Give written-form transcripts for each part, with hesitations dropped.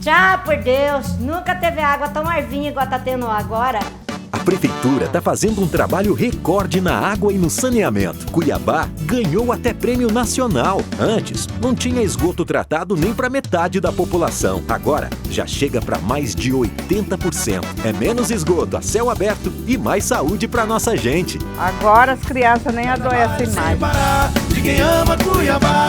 Tchau, por Deus, nunca teve água tão arvinha igual tá tendo agora. A Prefeitura está fazendo um trabalho recorde na água e no saneamento. Cuiabá ganhou até prêmio nacional. Antes, não tinha esgoto tratado nem para metade da população. Agora, já chega para mais de 80%. É menos esgoto a céu aberto e mais saúde para nossa gente. Agora as crianças nem adoecem mais. De quem ama Cuiabá.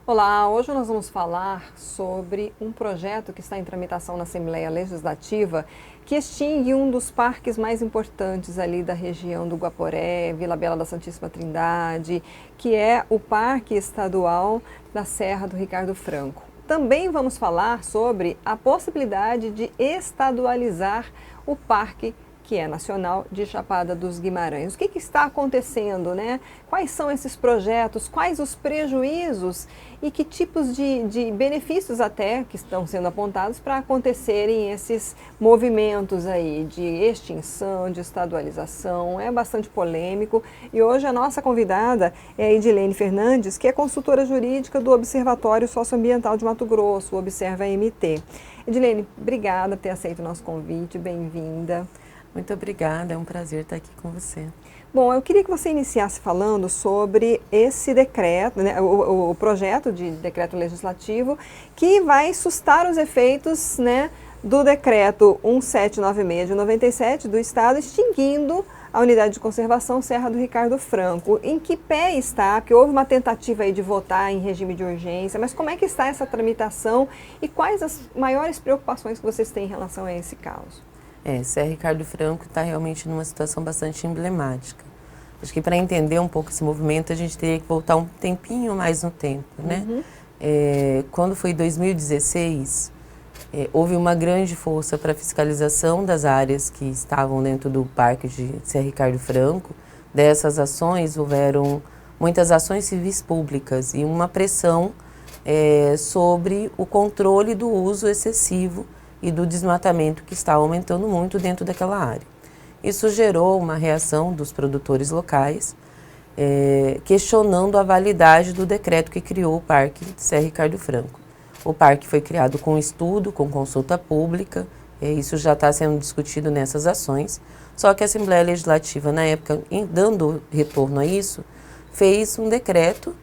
Olá, hoje nós vamos falar sobre um projeto que está em tramitação na Assembleia Legislativa que extingue um dos parques mais importantes ali da região do Guaporé, Vila Bela da Santíssima Trindade, que é o Parque Estadual da Serra do Ricardo Franco. Também vamos falar sobre a possibilidade de estadualizar o Parque que é nacional de Chapada dos Guimarães. O que está acontecendo, né? Quais são esses projetos, quais os prejuízos e que tipos de benefícios até que estão sendo apontados para acontecerem esses movimentos aí de extinção, de estadualização. É bastante polêmico e hoje a nossa convidada é a Edilene Fernandes, que é consultora jurídica do Observatório Socioambiental de Mato Grosso, o Observa-MT. Edilene, obrigada por ter aceito o nosso convite, bem-vinda. Muito obrigada, é um prazer estar aqui com você. Bom, eu queria que você iniciasse falando sobre esse decreto, né, o projeto de decreto legislativo que vai sustar os efeitos, né, do decreto 1796 de 97 do Estado, extinguindo a unidade de conservação Serra do Ricardo Franco. Em que pé está? Porque houve uma tentativa aí de votar em regime de urgência, mas como é que está essa tramitação e quais as maiores preocupações que vocês têm em relação a esse caso? Serra Ricardo Franco está realmente numa situação bastante emblemática. Acho que para entender um pouco esse movimento, a gente teria que voltar um tempinho mais no tempo, né? Quando foi 2016, houve uma grande força para a fiscalização das áreas que estavam dentro do Parque de Serra Ricardo Franco. Dessas ações, houveram muitas ações civis públicas e uma pressão sobre o controle do uso excessivo e do desmatamento que está aumentando muito dentro daquela área. Isso gerou uma reação dos produtores locais, questionando a validade do decreto que criou o Parque Serra Ricardo Franco. O parque foi criado com estudo, com consulta pública, isso já está sendo discutido nessas ações, só que a Assembleia Legislativa, na época, dando retorno a isso, fez um decreto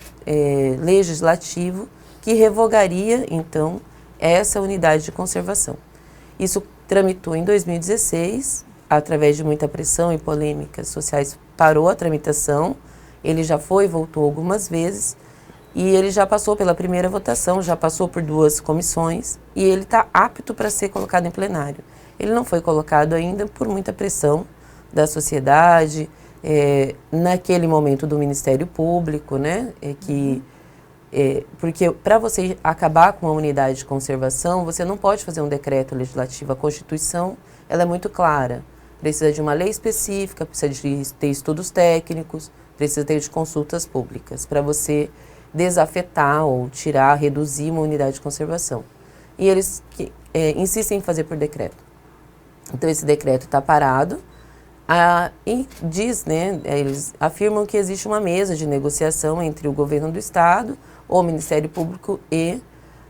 legislativo que revogaria, então, essa unidade de conservação. Isso tramitou em 2016, através de muita pressão e polêmicas sociais, parou a tramitação, ele já foi e voltou algumas vezes, e ele já passou pela primeira votação, já passou por 2 comissões, e ele está apto para ser colocado em plenário. Ele não foi colocado ainda por muita pressão da sociedade, naquele momento do Ministério Público, né, porque para você acabar com a unidade de conservação, você não pode fazer um decreto legislativo. A Constituição, ela é muito clara. Precisa de uma lei específica, precisa de ter estudos técnicos, precisa ter de consultas públicas para você desafetar ou tirar, reduzir uma unidade de conservação. E eles insistem em fazer por decreto. Então esse decreto está parado e diz, né, eles afirmam que existe uma mesa de negociação entre o governo do Estado, o Ministério Público e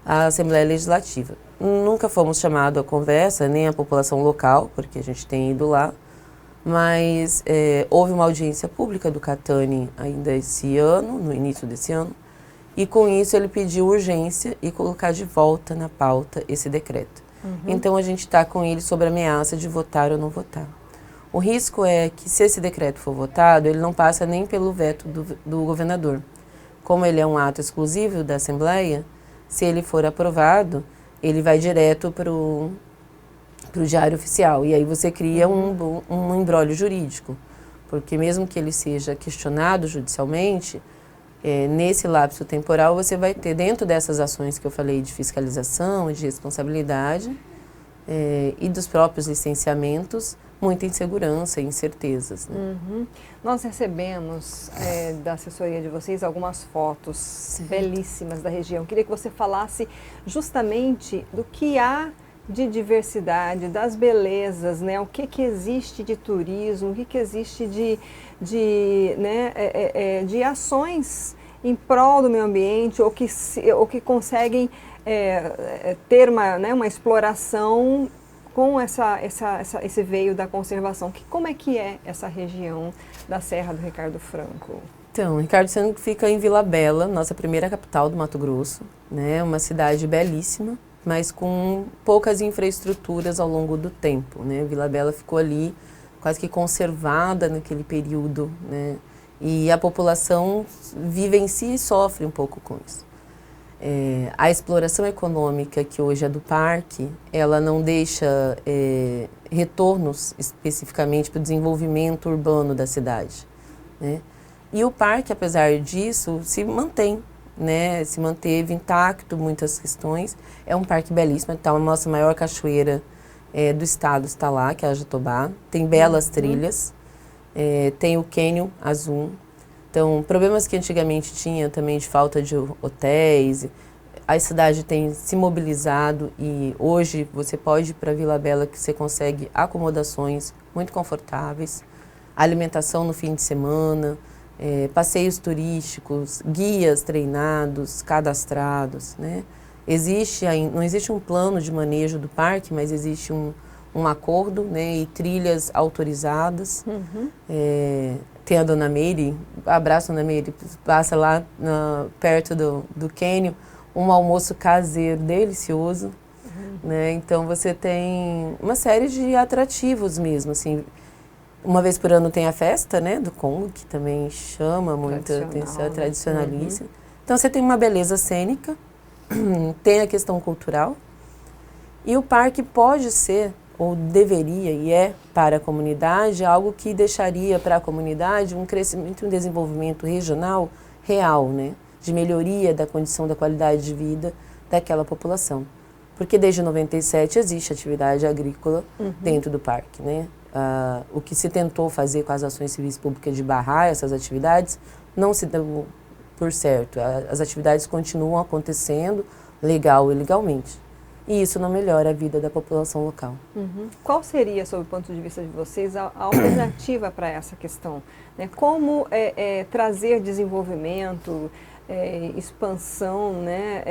a Assembleia Legislativa. Nunca fomos chamados à conversa, nem a população local, porque a gente tem ido lá, mas houve uma audiência pública do Catani ainda esse ano, no início desse ano, e com isso ele pediu urgência e colocar de volta na pauta esse decreto. Então a gente está com ele sobre a ameaça de votar ou não votar. O risco é que, se esse decreto for votado, ele não passa nem pelo veto do governador. Como ele é um ato exclusivo da Assembleia, se ele for aprovado, ele vai direto para o Diário Oficial. E aí você cria um imbróglio jurídico, porque mesmo que ele seja questionado judicialmente, nesse lapso temporal você vai ter, dentro dessas ações que eu falei de fiscalização e de responsabilidade e dos próprios licenciamentos, muita insegurança e incertezas. Né? Nós recebemos da assessoria de vocês algumas fotos belíssimas da região. Queria que você falasse justamente do que há de diversidade, das belezas, né? O que existe de turismo, o que existe de ações em prol do meio ambiente ou que conseguem ter uma exploração com esse veio da conservação. Como é que é essa região da Serra do Ricardo Franco? Então, Ricardo Franco fica em Vila Bela, nossa primeira capital do Mato Grosso, né? Uma cidade belíssima, mas com poucas infraestruturas ao longo do tempo, né? Vila Bela ficou ali quase que conservada naquele período, né? E a população vive em si e sofre um pouco com isso. A exploração econômica que hoje é do parque, ela não deixa retornos especificamente para o desenvolvimento urbano da cidade, né? E o parque, apesar disso, se mantém, né? Se manteve intacto muitas questões. É um parque belíssimo, então a nossa maior cachoeira do estado está lá, que é a Jatobá. Tem belas trilhas, tem o Cânion Azul. Então, problemas que antigamente tinha também de falta de hotéis, a cidade tem se mobilizado e hoje você pode ir para Vila Bela que você consegue acomodações muito confortáveis, alimentação no fim de semana, passeios turísticos, guias treinados, cadastrados, né? Não existe um plano de manejo do parque, mas existe um acordo, né? E trilhas autorizadas. Tem a Dona Meire, abraço Dona Meire, passa lá perto do Cânion, um almoço caseiro delicioso, né? Então você tem uma série de atrativos mesmo, assim. Uma vez por ano tem a festa, né, do Congo, que também chama muita atenção, tradicionalíssima. Então você tem uma beleza cênica, tem a questão cultural, e o parque pode ser, ou deveria e é para a comunidade, algo que deixaria para a comunidade um crescimento e um desenvolvimento regional real, né, de melhoria da condição da qualidade de vida daquela população. Porque desde 97 existe atividade agrícola dentro do parque, né? O que se tentou fazer com as ações civis públicas de barrar essas atividades não se deu por certo. As atividades continuam acontecendo legal e ilegalmente. E isso não melhora a vida da população local. Qual seria, sob o ponto de vista de vocês, a alternativa para essa questão? Né? Como trazer desenvolvimento, expansão, né,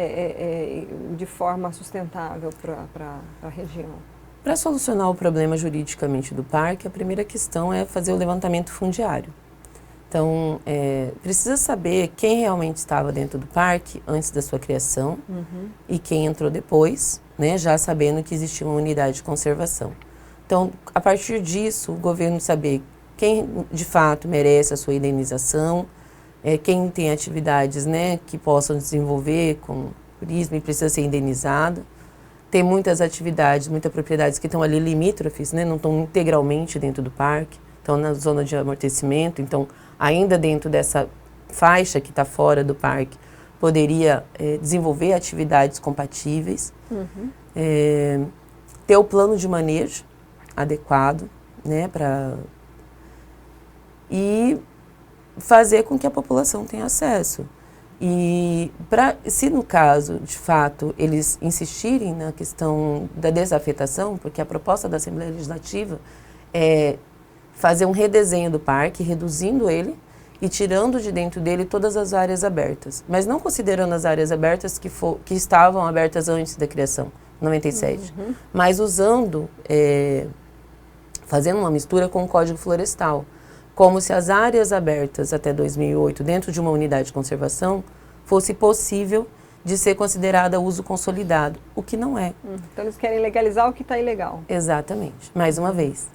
de forma sustentável para a região? Para solucionar o problema juridicamente do parque, a primeira questão é fazer o levantamento fundiário. Então, precisa saber quem realmente estava dentro do parque antes da sua criação e quem entrou depois, né, já sabendo que existia uma unidade de conservação. Então, a partir disso, o governo saber quem de fato merece a sua indenização, quem tem atividades, né, que possam desenvolver com turismo e precisa ser indenizado. Tem muitas atividades, muitas propriedades que estão ali limítrofes, né, não estão integralmente dentro do parque, estão na zona de amortecimento, então ainda dentro dessa faixa que está fora do parque, poderia desenvolver atividades compatíveis, ter o plano de manejo adequado, né, e fazer com que a população tenha acesso. E se no caso, de fato, eles insistirem na questão da desafetação, porque a proposta da Assembleia Legislativa é fazer um redesenho do parque, reduzindo ele e tirando de dentro dele todas as áreas abertas, mas não considerando as áreas abertas que estavam abertas antes da criação, 97, mas usando, fazendo uma mistura com o Código Florestal, como se as áreas abertas até 2008, dentro de uma unidade de conservação, fosse possível de ser considerada uso consolidado, o que não é. Então eles querem legalizar o que está ilegal. Exatamente, mais uma vez.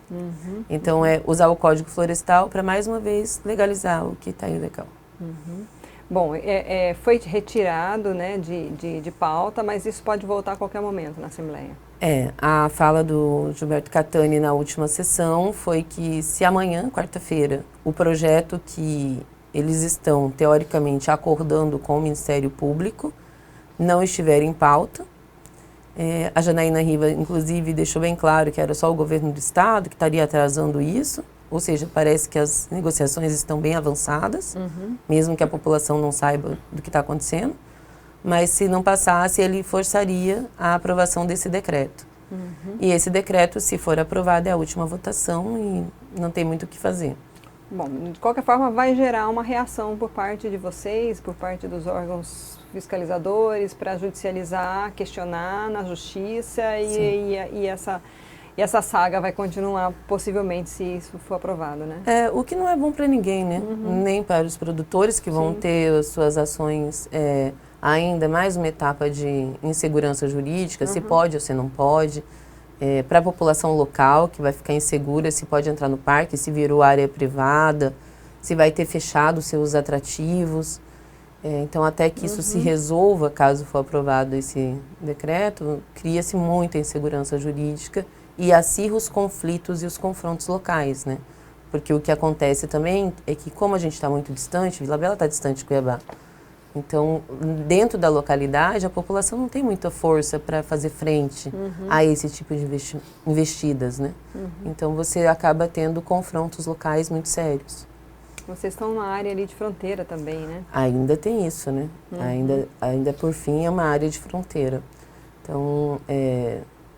Então é usar o Código Florestal para mais uma vez legalizar o que está ilegal. Bom, foi retirado, né, de pauta, mas isso pode voltar a qualquer momento na Assembleia. A fala do Gilberto Catani na última sessão foi que se amanhã, quarta-feira, o projeto que eles estão, teoricamente, acordando com o Ministério Público não estiver em pauta, a Janaína Riva, inclusive, deixou bem claro que era só o governo do Estado que estaria atrasando isso, ou seja, parece que as negociações estão bem avançadas, mesmo que a população não saiba do que está acontecendo. Mas se não passasse, ele forçaria a aprovação desse decreto. E esse decreto, se for aprovado, é a última votação e não tem muito o que fazer. Bom, de qualquer forma, vai gerar uma reação por parte de vocês, por parte dos órgãos fiscalizadores, para judicializar, questionar na justiça e essa saga vai continuar, possivelmente, se isso for aprovado, né? O que não é bom para ninguém, né? Nem para os produtores, que vão ter as suas ações ainda mais uma etapa de insegurança jurídica, se pode ou se não pode. Para a população local, que vai ficar insegura se pode entrar no parque, se virou área privada, se vai ter fechado seus atrativos. Então, até que isso se resolva, caso for aprovado esse decreto, cria-se muita insegurança jurídica e acirra os conflitos e os confrontos locais, né? Porque o que acontece também é que, como a gente está muito distante, Vila Bela está distante de Cuiabá, então, dentro da localidade, a população não tem muita força para fazer frente a esse tipo de investidas, né? Então, você acaba tendo confrontos locais muito sérios. Vocês estão numa área ali de fronteira também, né? Ainda tem isso, né? Ainda por fim, é uma área de fronteira. Então,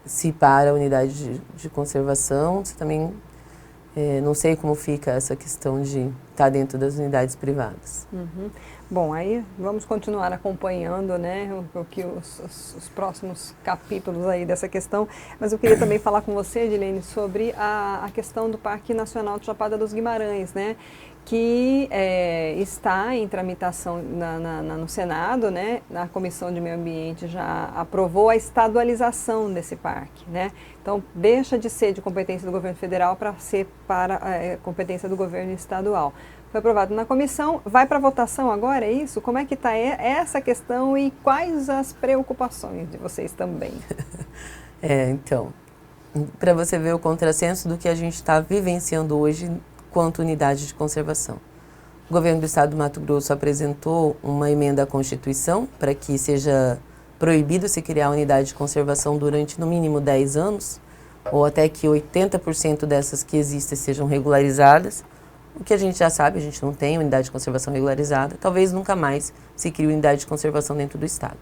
se para a unidade de conservação, você também... não sei como fica essa questão de estar dentro das unidades privadas. Bom, aí vamos continuar acompanhando, né, os próximos capítulos aí dessa questão, mas eu queria também falar com você, Edilene, sobre a questão do Parque Nacional de Chapada dos Guimarães, né, que está em tramitação no Senado, né, na Comissão de Meio Ambiente já aprovou a estadualização desse parque, né, então deixa de ser de competência do governo federal para ser para competência do governo estadual. Foi aprovado na comissão, vai para votação agora, é isso? Como é que está essa questão e quais as preocupações de vocês também? Então, para você ver o contrassenso do que a gente está vivenciando hoje quanto unidade de conservação. O governo do estado do Mato Grosso apresentou uma emenda à Constituição para que seja proibido se criar unidade de conservação durante no mínimo 10 anos, ou até que 80% dessas que existem sejam regularizadas. O que a gente já sabe, a gente não tem unidade de conservação regularizada, talvez nunca mais se crie unidade de conservação dentro do estado.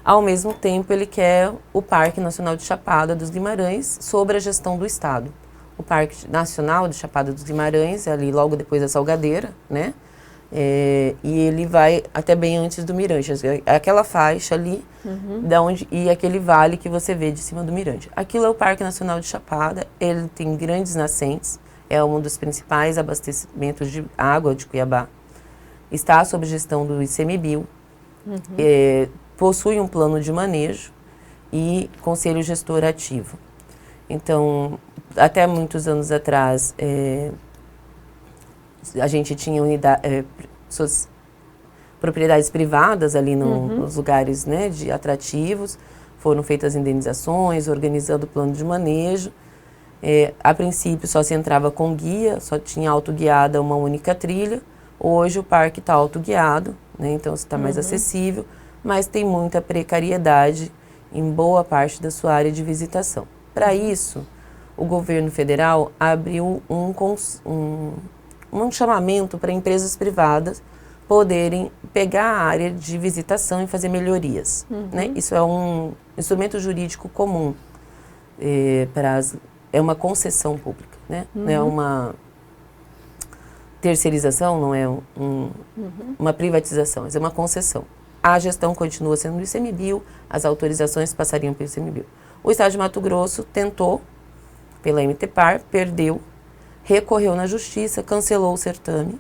Ao mesmo tempo, ele quer o Parque Nacional de Chapada dos Guimarães sobre a gestão do estado. O Parque Nacional de Chapada dos Guimarães é ali logo depois da Salgadeira, né? E ele vai até bem antes do Mirante, aquela faixa ali, e aquele vale que você vê de cima do Mirante. Aquilo é o Parque Nacional de Chapada, ele tem grandes nascentes, é um dos principais abastecimentos de água de Cuiabá. Está sob gestão do ICMBio, possui um plano de manejo e conselho gestor ativo. Então, até muitos anos atrás, a gente tinha propriedades privadas ali nos lugares, né, de atrativos, foram feitas indenizações, organizando o plano de manejo. A princípio só se entrava com guia, só tinha autoguiada uma única trilha. Hoje o parque está autoguiado, né, então está mais acessível, mas tem muita precariedade em boa parte da sua área de visitação. Para isso, o governo federal abriu um chamamento para empresas privadas poderem pegar a área de visitação e fazer melhorias. Né? Isso é um instrumento jurídico comum, é uma concessão pública, né? Não é uma terceirização, não é uma privatização, é uma concessão. A gestão continua sendo do ICMBio, as autorizações passariam pelo ICMBio. O estado de Mato Grosso tentou, pela MTPAR, perdeu, recorreu na justiça, cancelou o certame,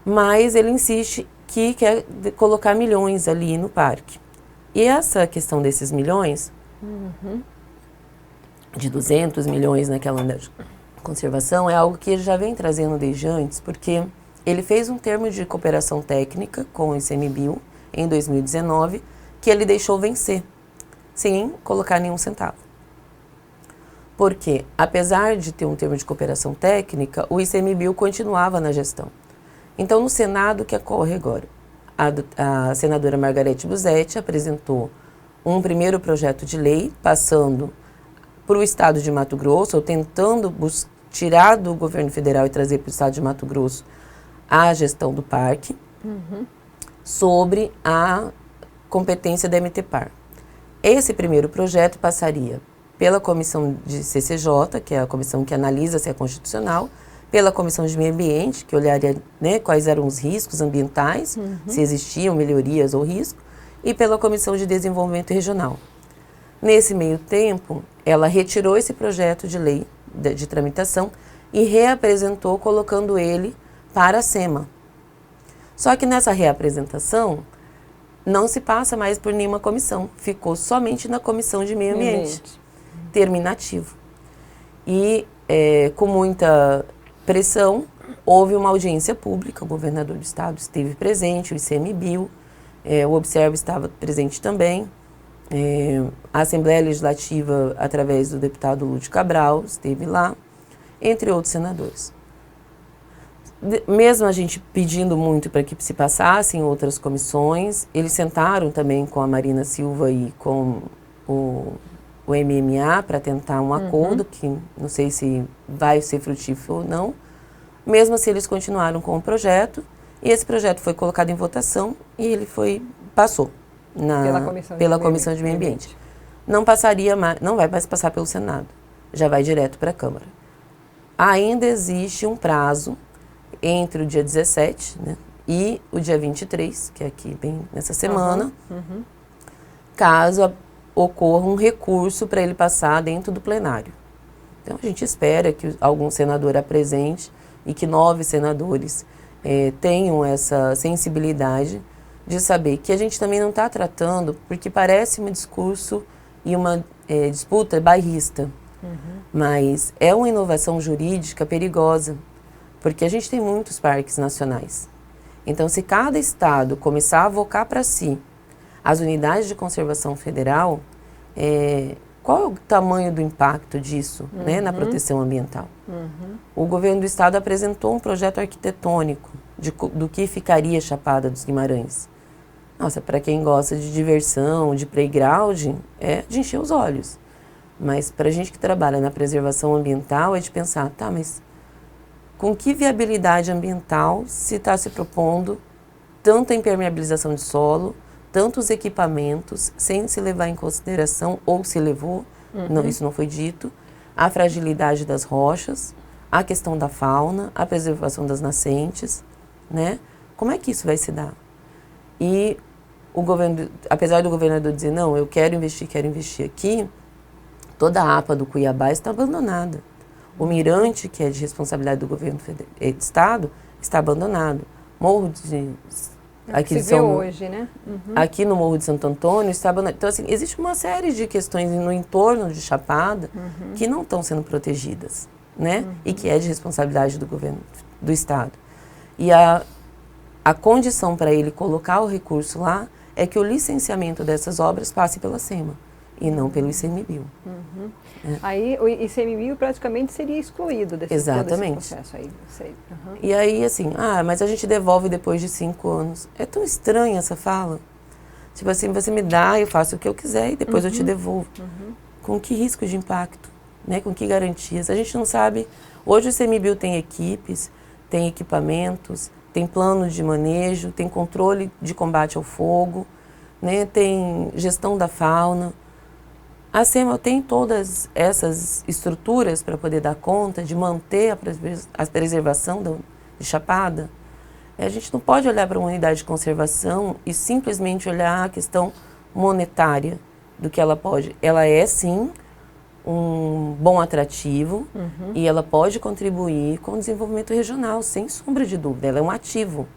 mas ele insiste que quer colocar milhões ali no parque. E essa questão desses milhões, de 200 milhões naquela unidade de conservação, é algo que ele já vem trazendo desde antes, porque ele fez um termo de cooperação técnica com o ICMBio em 2019, que ele deixou vencer, sem colocar nenhum centavo. Porque, apesar de ter um termo de cooperação técnica, o ICMBio continuava na gestão. Então, no Senado, o que ocorre agora? A senadora Margarete Busetti apresentou um primeiro projeto de lei, passando para o estado de Mato Grosso, ou tentando tirar do governo federal e trazer para o estado de Mato Grosso a gestão do parque, sobre a competência da MTPAR. Esse primeiro projeto passaria pela comissão de CCJ, que é a comissão que analisa se é constitucional, pela comissão de meio ambiente, que olharia, né, quais eram os riscos ambientais, se existiam melhorias ou risco, e pela comissão de desenvolvimento regional. Nesse meio tempo, ela retirou esse projeto de lei de tramitação e reapresentou, colocando ele para a SEMA. Só que nessa reapresentação, não se passa mais por nenhuma comissão, ficou somente na comissão de meio ambiente, terminativo. E com muita pressão, houve uma audiência pública, o governador do estado esteve presente, o ICMBio, o Observa estava presente também, a Assembleia Legislativa, através do deputado Lúcio Cabral, esteve lá, entre outros senadores. Mesmo a gente pedindo muito para que se passassem outras comissões, eles sentaram também com a Marina Silva e com o MMA para tentar um acordo, que não sei se vai ser frutífero ou não. Mesmo assim, eles continuaram com o projeto, e esse projeto foi colocado em votação e ele passou pela Comissão de Meio Ambiente. Não passaria mais, não vai mais passar pelo Senado, já vai direto para a Câmara. Ainda existe um prazo entre o dia 17, né, e o dia 23, que é aqui bem nessa semana, caso ocorra um recurso para ele passar dentro do plenário. Então a gente espera que algum senador apresente e que 9 senadores tenham essa sensibilidade de saber que a gente também não está tratando, porque parece um discurso e uma disputa bairrista, mas é uma inovação jurídica perigosa, porque a gente tem muitos parques nacionais. Então, se cada estado começar a avocar para si as unidades de conservação federal, qual é o tamanho do impacto disso, né, na proteção ambiental? O governo do estado apresentou um projeto arquitetônico do que ficaria Chapada dos Guimarães. Nossa, para quem gosta de diversão, de playground, é de encher os olhos. Mas para a gente que trabalha na preservação ambiental, é de pensar, tá, mas com que viabilidade ambiental se está se propondo tanta impermeabilização de solo, tantos equipamentos, sem se levar em consideração, ou se levou, não, isso não foi dito, a fragilidade das rochas, a questão da fauna, a preservação das nascentes, né? Como é que isso vai se dar? E o governo, apesar do governador dizer, não, eu quero investir aqui, toda a APA do Cuiabá está abandonada. O mirante, que é de responsabilidade do governo do estado, está abandonado. Morro de... Aqui que se vê hoje, né? Aqui no Morro de Santo Antônio está abandonado. Então, assim, existe uma série de questões no entorno de Chapada que não estão sendo protegidas, né? E que é de responsabilidade do governo do estado. E a condição para ele colocar o recurso lá é que o licenciamento dessas obras passe pela SEMA e não pelo ICMBio. Aí o ICMBio praticamente seria excluído desse, exatamente, todo esse processo aí. Sei. E aí, assim, mas a gente devolve depois de 5 anos. É tão estranha essa fala. Tipo assim, você me dá, eu faço o que eu quiser e depois eu te devolvo. Com que risco de impacto? Né? Com que garantias? A gente não sabe. Hoje o ICMBio tem equipes, tem equipamentos, tem plano de manejo, tem controle de combate ao fogo, né? Tem gestão da fauna. A SEMA tem todas essas estruturas para poder dar conta de manter a preservação de Chapada. A gente não pode olhar para uma unidade de conservação e simplesmente olhar a questão monetária do que ela pode. Ela é, sim, um bom atrativo e ela pode contribuir com o desenvolvimento regional, sem sombra de dúvida. Ela é um ativo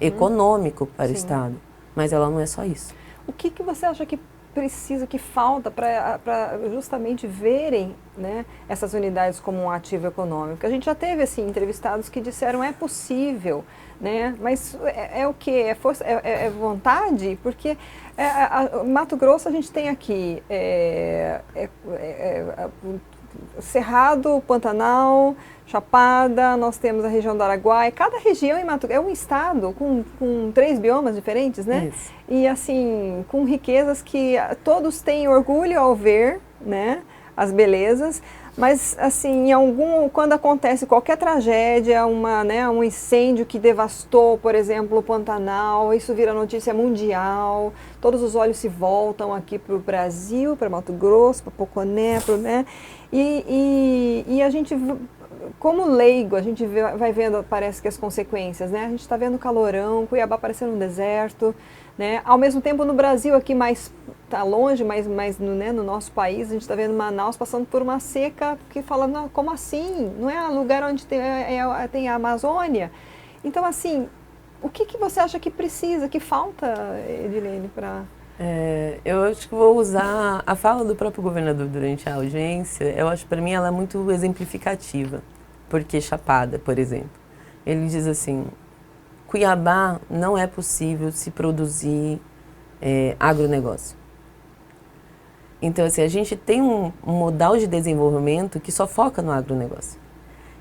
econômico para o estado, mas ela não é só isso. O que você acha que precisa, que falta para justamente verem, né, essas unidades como um ativo econômico? A gente já teve assim entrevistados que disseram é possível, né? Mas é o que? É força, é vontade? Porque Mato Grosso a gente tem aqui Cerrado, Pantanal, Chapada, nós temos a região do Araguaia. Cada região em Mato Grosso é um estado com 3 biomas diferentes, né? Isso. E assim, com riquezas que todos têm orgulho ao ver, né? As belezas, Mas, assim, quando acontece qualquer tragédia, um incêndio que devastou, por exemplo, o Pantanal, isso vira notícia mundial, todos os olhos se voltam aqui para o Brasil, para Mato Grosso, para Poconé, né? E a gente, como leigo, a gente vai vendo, parece que as consequências, né? A gente está vendo calorão, Cuiabá parecendo um deserto, né? Ao mesmo tempo, no Brasil, aqui mais está longe, mais no nosso país, a gente está vendo Manaus passando por uma seca que fala, não, como assim? Não é lugar onde tem a Amazônia? Então, assim, o que você acha que precisa, que falta, Edilene, para... Eu acho que vou usar a fala do próprio governador durante a audiência. Eu acho, para mim, ela é muito exemplificativa. Porque Chapada, por exemplo, ele diz assim, Cuiabá não é possível se produzir agronegócio. Então, assim, a gente tem um modal de desenvolvimento que só foca no agronegócio.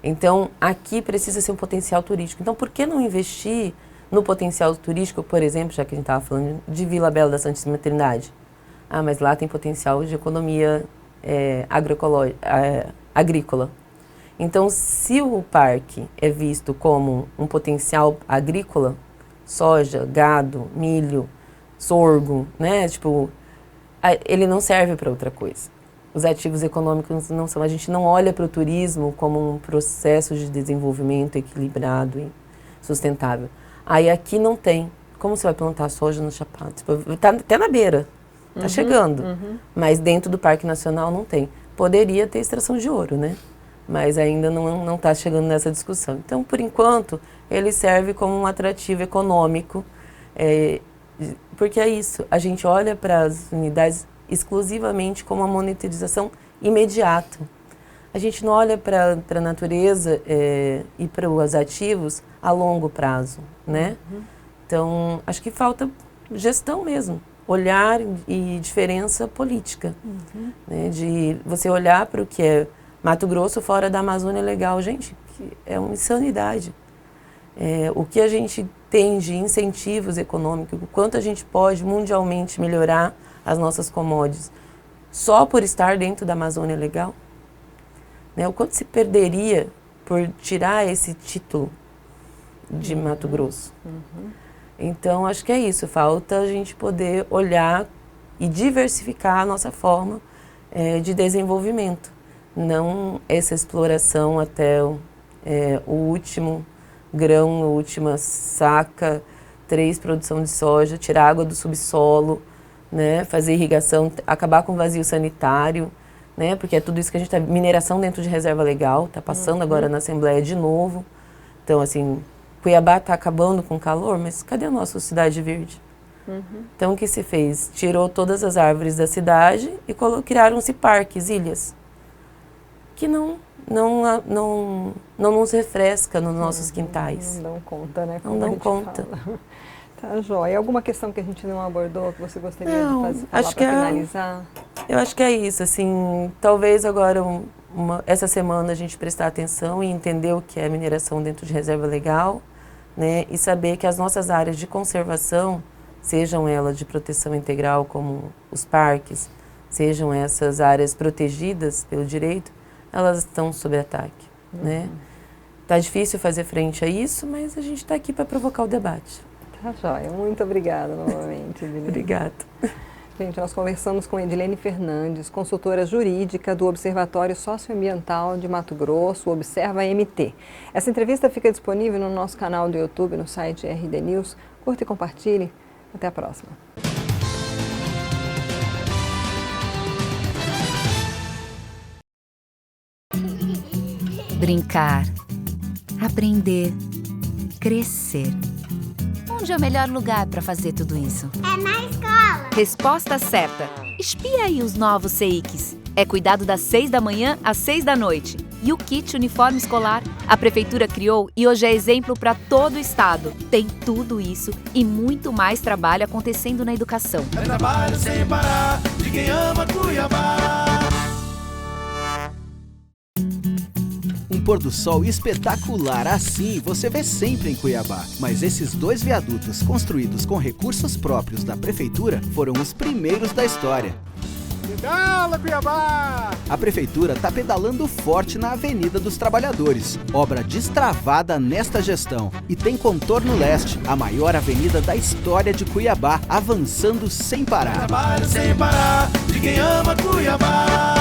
Então, aqui precisa ser um potencial turístico. Então, por que não investir no potencial turístico, por exemplo, já que a gente estava falando de Vila Bela da Santíssima Trindade? Ah, mas lá tem potencial de economia agrícola. Então, se o parque é visto como um potencial agrícola, soja, gado, milho, sorgo, né? Tipo, ele não serve para outra coisa. Os ativos econômicos não são. A gente não olha para o turismo como um processo de desenvolvimento equilibrado e sustentável. Aí aqui não tem. Como você vai plantar soja no Chapada? Tipo, tá até na beira, tá chegando. Mas dentro do Parque Nacional não tem. Poderia ter extração de ouro, né? Mas ainda não está chegando nessa discussão. Então, por enquanto, ele serve como um atrativo econômico, porque é isso, a gente olha para as unidades exclusivamente como uma monetização imediata. A gente não olha para a natureza e para os ativos a longo prazo, né? Então, acho que falta gestão mesmo, olhar e diferença política, né? De você olhar para o que é Mato Grosso fora da Amazônia Legal, gente, é uma insanidade. O que a gente tem de incentivos econômicos, o quanto a gente pode mundialmente melhorar as nossas commodities só por estar dentro da Amazônia Legal, né? O quanto se perderia por tirar esse título de Mato Grosso. Então, acho que é isso, falta a gente poder olhar e diversificar a nossa forma de desenvolvimento. Não essa exploração até o último grão, a última saca, produção de soja, tirar água do subsolo, né, fazer irrigação, acabar com o vazio sanitário, né, porque é tudo isso que a gente está... Mineração dentro de reserva legal, está passando agora na Assembleia de novo. Então, assim, Cuiabá está acabando com o calor, mas cadê a nossa cidade verde? Então, o que se fez? Tirou todas as árvores da cidade e criaram-se parques, ilhas, que não nos refresca nos nossos quintais. Não dão conta, né? Não dão conta. Tá, joia. Alguma questão que a gente não abordou que você gostaria de falar para finalizar? Eu acho que é isso, assim, talvez agora, essa semana, a gente prestar atenção e entender o que é mineração dentro de reserva legal, né, e saber que as nossas áreas de conservação, sejam elas de proteção integral, como os parques, sejam essas áreas protegidas pelo direito, elas estão sob ataque, né? Tá difícil fazer frente a isso, mas a gente está aqui para provocar o debate. Tá joia. Muito obrigada novamente, Edilene. Obrigada. Gente, nós conversamos com Edilene Fernandes, consultora jurídica do Observatório Socioambiental de Mato Grosso, Observa MT. Essa entrevista fica disponível no nosso canal do YouTube, no site RD News. Curta e compartilhe. Até a próxima. Brincar, aprender, crescer. Onde é o melhor lugar para fazer tudo isso? É na escola. Resposta certa. Espia aí os novos CEICs. É cuidado das 6 da manhã às 6 da noite. E o kit uniforme escolar? A Prefeitura criou e hoje é exemplo para todo o estado. Tem tudo isso e muito mais trabalho acontecendo na educação. É trabalho sem parar de quem ama Cuiabá. Um pôr do sol espetacular assim você vê sempre em Cuiabá. Mas esses 2 viadutos construídos com recursos próprios da Prefeitura foram os primeiros da história. Cala, Cuiabá! A prefeitura está pedalando forte na Avenida dos Trabalhadores, obra destravada nesta gestão. E tem Contorno Leste, a maior avenida da história de Cuiabá, avançando sem parar. Trabalho sem parar, de quem ama Cuiabá.